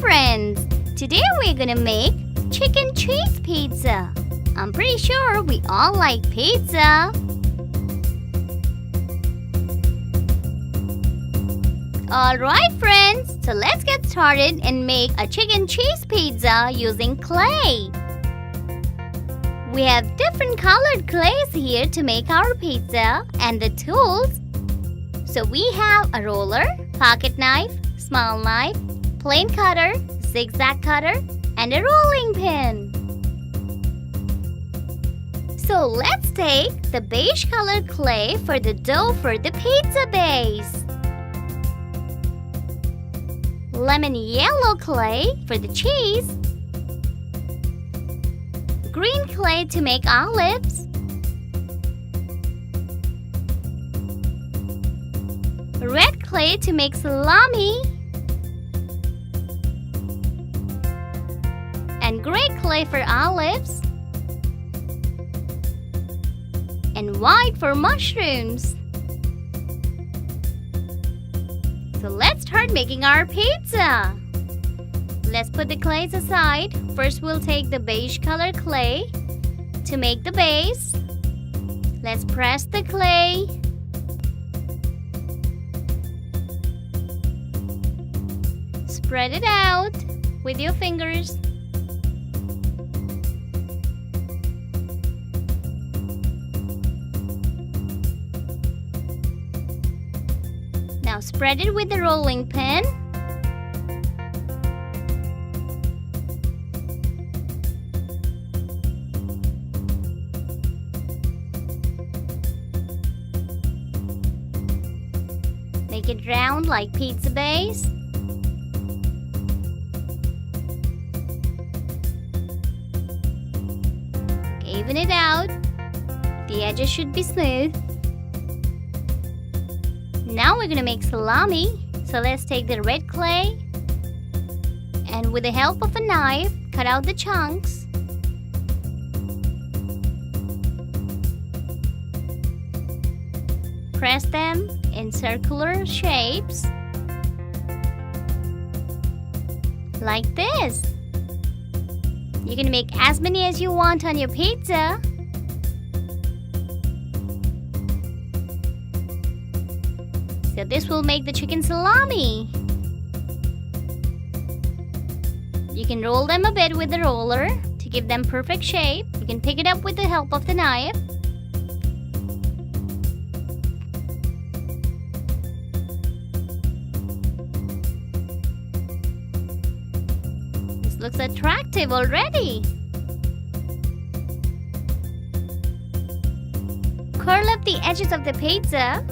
friends! Today we're gonna make chicken cheese pizza. I'm pretty sure we all like pizza. Alright friends, so let's get started and make a chicken cheese pizza using clay. We have different colored clays here to make our pizza and the tools. So we have a roller, pocket knife, small knife, plain cutter, zigzag cutter, and a rolling pin. So let's take the beige colored clay for the dough for the pizza base. Lemon yellow clay for the cheese. Green clay to make olives. Red clay to make salami. And gray clay for olives. And white for mushrooms. So let's start making our pizza. Let's put the clays aside. First we'll take the beige color clay to make the base. Let's press the clay. Spread it out with your fingers. Now spread it with the rolling pin. Make it round like pizza base. Even it out. The edges should be smooth. Now we're gonna make salami. So let's take the red clay and with the help of a knife, cut out the chunks. Press them in circular shapes. Like this. You can make as many as you want on your pizza. So this will make the chicken salami. You can roll them a bit with the roller to give them perfect shape. You can pick it up with the help of the knife. This looks attractive already. Curl up the edges of the pizza.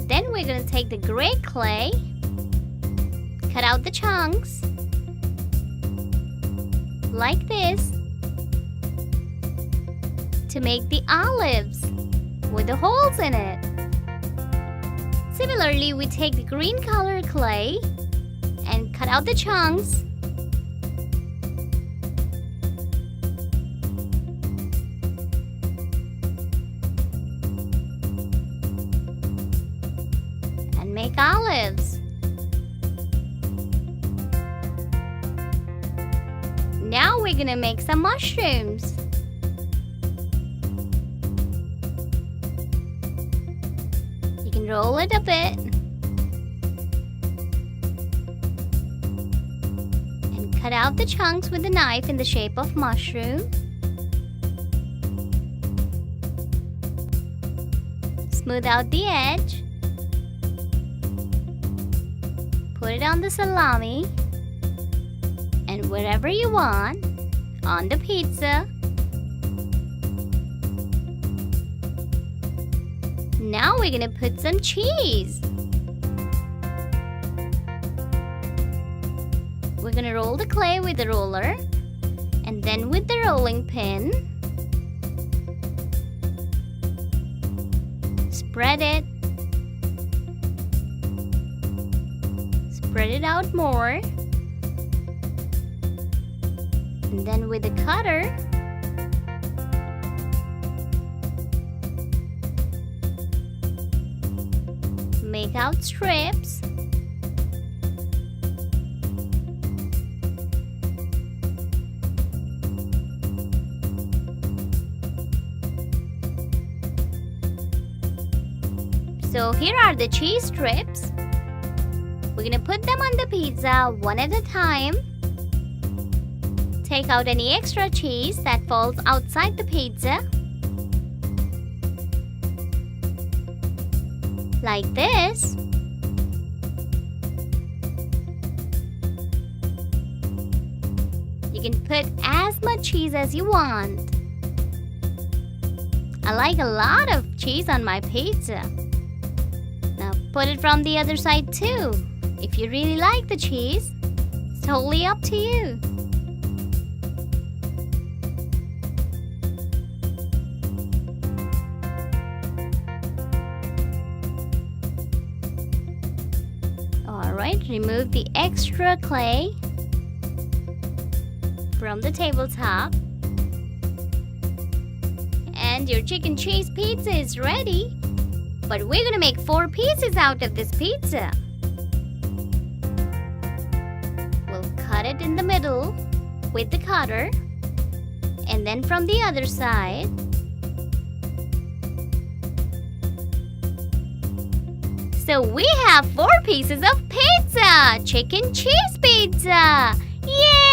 Then we're going to take the gray clay, cut out the chunks, like this, to make the olives with the holes in it. Similarly, we take the green color clay and cut out the chunks. Make olives. Now we're gonna make some mushrooms. You can roll it a bit and cut out the chunks with a knife in the shape of mushroom. Smooth out the edge. Put it on the salami and wherever you want on the pizza. Now we're gonna put some cheese. We're gonna roll the clay with the roller and then with the rolling pin, spread it. Spread it out more. And then with the cutter, make out strips. So here are the cheese strips. We're gonna put them on the pizza one at a time. Take out any extra cheese that falls outside the pizza. Like this. You can put as much cheese as you want. I like a lot of cheese on my pizza. Now put it from the other side too. If you really like the cheese, it's totally up to you. Alright, remove the extra clay from the tabletop. And your chicken cheese pizza is ready. But we're gonna make 4 pieces out of this pizza. We'll cut it in the middle with the cutter. And then from the other side. So we have 4 pieces of pizza! Chicken cheese pizza! Yay!